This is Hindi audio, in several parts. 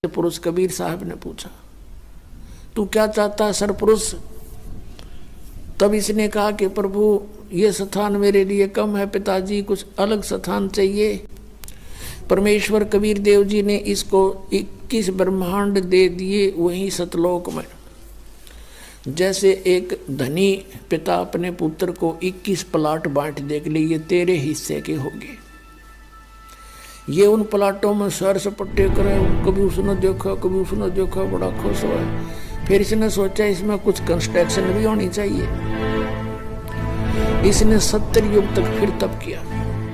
पुरुष कबीर साहब ने पूछा, तू क्या चाहता है सरपुरुष? तब इसने कहा कि प्रभु ये स्थान मेरे लिए कम है पिताजी, कुछ अलग स्थान चाहिए। परमेश्वर कबीर देव जी ने इसको 21 ब्रह्मांड दे दिए वहीं सतलोक में। जैसे एक धनी पिता अपने पुत्र को 21 प्लाट बांट दे के लिए, ये तेरे हिस्से के होंगे। ये उन प्लाटों में सैर सपट्टे करे, कभी उसने देखा कभी उसने देखा, बड़ा खुश हुआ। फिर इसने सोचा इसमें कुछ कंस्ट्रक्शन भी होनी चाहिए। इसने 70 युग तक फिर तप किया।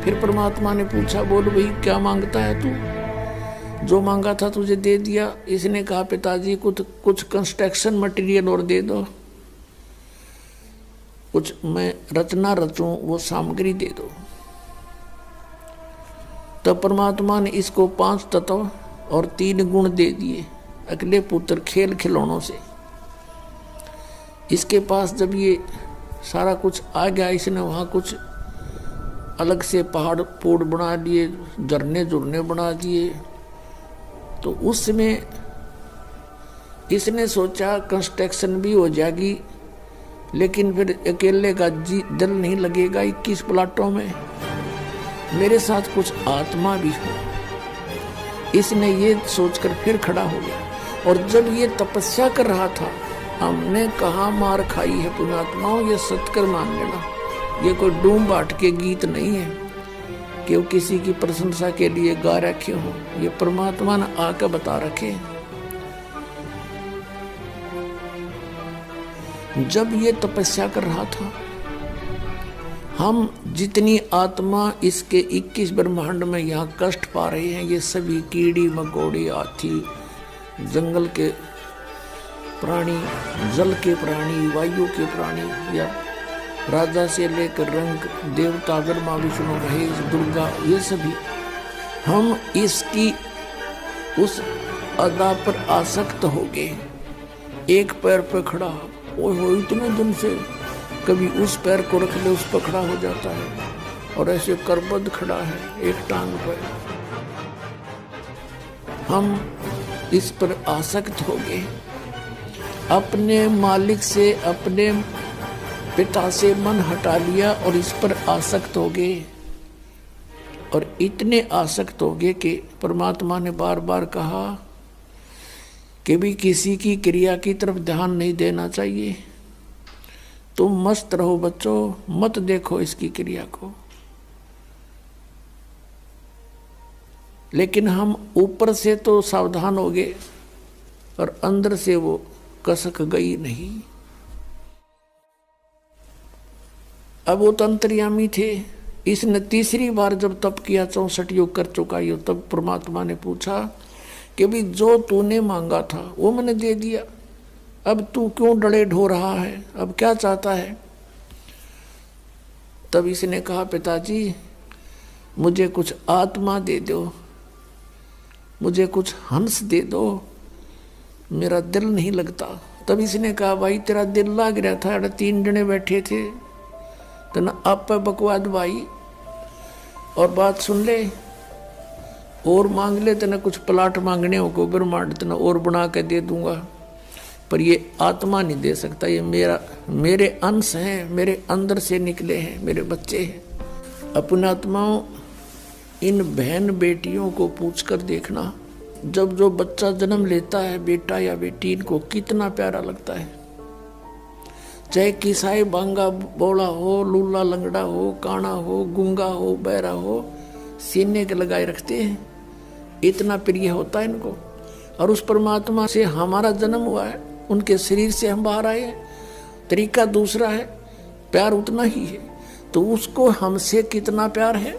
फिर परमात्मा ने पूछा, बोल भाई क्या मांगता है तू? जो मांगा था तुझे दे दिया। इसने कहा पिताजी कुछ कंस्ट्रक्शन मटेरियल और दे दो, कुछ मैं रचना रचूं वो सामग्री दे दो। तब परमात्मा ने इसको 5 तत्व और 3 गुण दे दिए अगले पुत्र खेल खिलौनों से। इसके पास जब ये सारा कुछ आ गया, इसने वहाँ कुछ अलग से पहाड़ पोड़ बना लिए, झरने झुरने बना दिए। तो उसमें इसने सोचा कंस्ट्रक्शन भी हो जाएगी, लेकिन फिर अकेले का दिल नहीं लगेगा 21 प्लाटों में, मेरे साथ कुछ आत्मा भी हो। इसने ये सोचकर फिर खड़ा हो गया। और जब ये तपस्या कर रहा था, हमने कहा मार खाई है पुण्यात्माओं, ये सत्कर मान लेना। ये कोई डूम बाट के गीत नहीं है कि वो किसी की प्रशंसा के लिए गा रखे हो, ये परमात्मा ने आकर बता रखे। जब ये तपस्या कर रहा था, हम जितनी आत्मा इसके 21 ब्रह्मांड में यहाँ कष्ट पा रहे हैं, ये सभी कीड़ी मकोड़ी, हाथी, जंगल के प्राणी, जल के प्राणी, वायु के प्राणी, या राजा से लेकर रंग, देवता, ब्रह्मा, विष्णु, महेश, दुर्गा, ये सभी हम इसकी उस अदा पर आसक्त हो गए। एक पैर पर खड़ा, ओ इतने दिन से कभी उस पैर को रख ले, उस पर खड़ा हो जाता है, और ऐसे करबद्ध खड़ा है एक टांग पर। हम इस पर आसक्त हो गए, अपने मालिक से, अपने पिता से मन हटा लिया और इस पर आसक्त हो गए। और इतने आसक्त हो गए कि परमात्मा ने बार बार कहा कि भी किसी की क्रिया की तरफ ध्यान नहीं देना चाहिए, तुम मस्त रहो बच्चों, मत देखो इसकी क्रिया को। लेकिन हम ऊपर से तो सावधान हो गए और अंदर से वो कसक गई नहीं। अब वो तो अंतर्यामी थे। इसने तीसरी बार जब तप किया, 64 युग कर चुका ये, तब परमात्मा ने पूछा कि भी जो तूने मांगा था वो मैंने दे दिया, अब तू क्यों डरे ढो रहा है, अब क्या चाहता है? तब इसने कहा पिताजी मुझे कुछ आत्मा दे दो, मुझे कुछ हंस दे दो, मेरा दिल नहीं लगता। तब इसने कहा भाई तेरा दिल लग रहा था, 3 जने बैठे थे, तो ना आप बकवाद भाई, और बात सुन ले और मांग ले, तेना कुछ प्लाट मांगने हो को ब्रह्मांड तना और बना के दे दूंगा, पर ये आत्मा नहीं दे सकता, ये मेरे अंश हैं, मेरे अंदर से निकले हैं, मेरे बच्चे हैं। अपने आत्माओं, इन बहन बेटियों को पूछकर देखना, जब जो बच्चा जन्म लेता है, बेटा या बेटी, इनको कितना प्यारा लगता है। चाहे किसाई बांगा बोला हो, लूला लंगड़ा हो, काना हो, गूंगा हो, बहरा हो, सीने के लगाए रखते हैं, इतना प्रिय होता है इनको। और उस परमात्मा से हमारा जन्म हुआ है, उनके शरीर से हम बाहर आए हैं, तरीका दूसरा है, प्यार उतना ही है, तो उसको हमसे कितना प्यार है।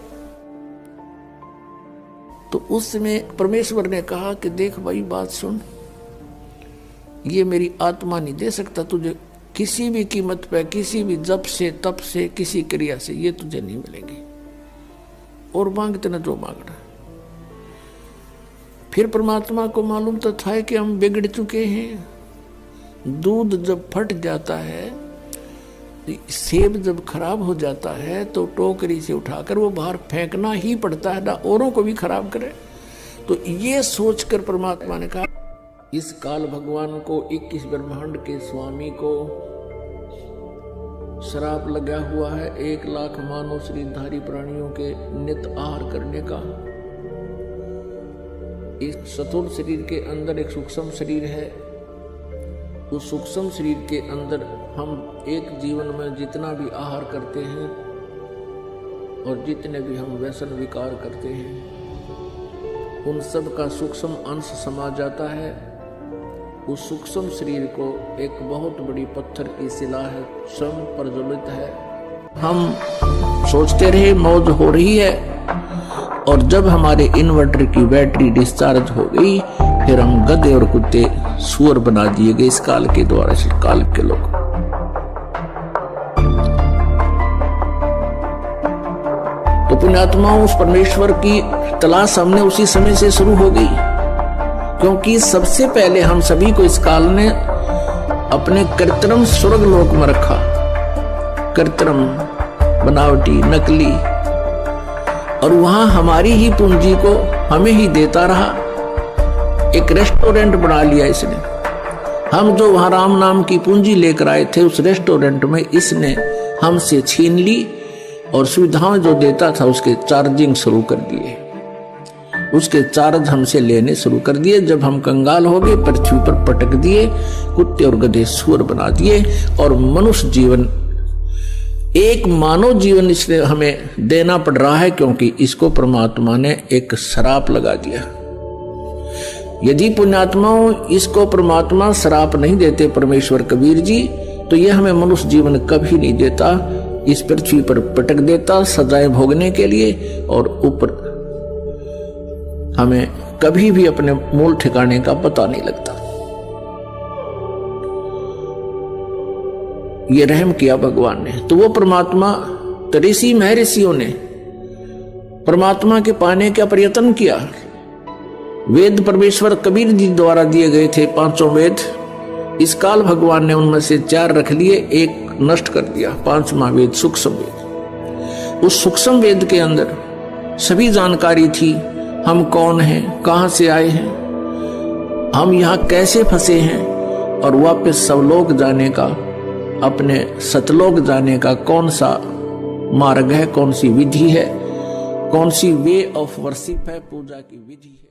तो उस समय परमेश्वर ने कहा कि देख भाई बात सुन, ये मेरी आत्मा नहीं दे सकता तुझे किसी भी कीमत पे, किसी भी जप से, तप से, किसी क्रिया से, ये तुझे नहीं मिलेंगे, और मांगते ना जो मांगना। फिर परमात्मा को मालूम तो था कि हम बिगड़ चुके हैं। दूध जब फट जाता है, सेब जब खराब हो जाता है, तो टोकरी से उठाकर वो बाहर फेंकना ही पड़ता है, ना औरों को भी खराब करे। तो ये सोचकर परमात्मा ने कहा, इस काल भगवान को, 21 ब्रह्मांड के स्वामी को श्राप लगा हुआ है 1 लाख मानव शरीरधारी प्राणियों के नित आहार करने का। इस स्थूल शरीर के अंदर एक सूक्ष्म शरीर है। उस सूक्ष्म शरीर के अंदर हम एक जीवन में जितना भी आहार करते हैं और जितने भी हम व्यसन विकार करते हैं, उन सब का सूक्ष्म अंश समा जाता है। उस सूक्ष्म शरीर को एक बहुत बड़ी पत्थर की शिला है, स्वयं प्रज्वलित है। हम सोचते रहे मौज हो रही है, और जब हमारे इन्वर्टर की बैटरी डिस्चार्ज हो गई, फिर हम गधे और कुत्ते सुअर बना दिए गए इस काल के द्वारा, इस काल के लोग। तो पुण्यात्माओं, उस परमेश्वर की तलाश हमने उसी समय से शुरू हो गई, क्योंकि सबसे पहले हम सभी को इस काल ने अपने कृत्रिम स्वर्ग लोक में रखा। कृत्रिम, बनावटी, नकली, और वहां हमारी ही पूंजी को हमें ही देता रहा। एक रेस्टोरेंट बना लिया इसने। हम जो वहां राम नाम की पूंजी लेकर आए थे, उस रेस्टोरेंट में इसने हमसे छीन ली, और सुविधाएं जो देता था उसके चार्जिंग शुरू कर दिए, उसके चार्ज हमसे लेने शुरू कर दिए। जब हम कंगाल हो गए, पृथ्वी पर पटक दिए, कुत्ते और गधे सुअर बना दिए, और मनुष्य जीवन, एक मानव जीवन इसने हमें देना पड़ रहा है, क्योंकि इसको परमात्मा ने एक श्राप लगा दिया। यदि पुण्यात्माओं इसको परमात्मा श्राप नहीं देते, परमेश्वर कबीर जी, तो यह हमें मनुष्य जीवन कभी नहीं देता। इस पृथ्वी पर पटक देता सजाएं भोगने के लिए, और ऊपर हमें कभी भी अपने मूल ठिकाने का पता नहीं लगता। ये रहम किया भगवान ने। तो वो परमात्मा, ऋषि महर्षियों ने परमात्मा के पाने का प्रयत्न किया। वेद परमेश्वर कबीर जी द्वारा दिए गए थे 5 वेद। इस काल भगवान ने उनमें से 4 रख लिए, 1 नष्ट कर दिया। 5वां वेद सूक्ष्म वेद। उस सूक्ष्म वेद के अंदर सभी जानकारी थी, हम कौन हैं, कहां से आए हैं, हम यहां कैसे फंसे हैं, और वापस सवलोक जाने का, अपने सतलोक जाने का कौन सा मार्ग है, कौन सी विधि है, कौन सी वे ऑफ वर्शिप है, पूजा की विधि है।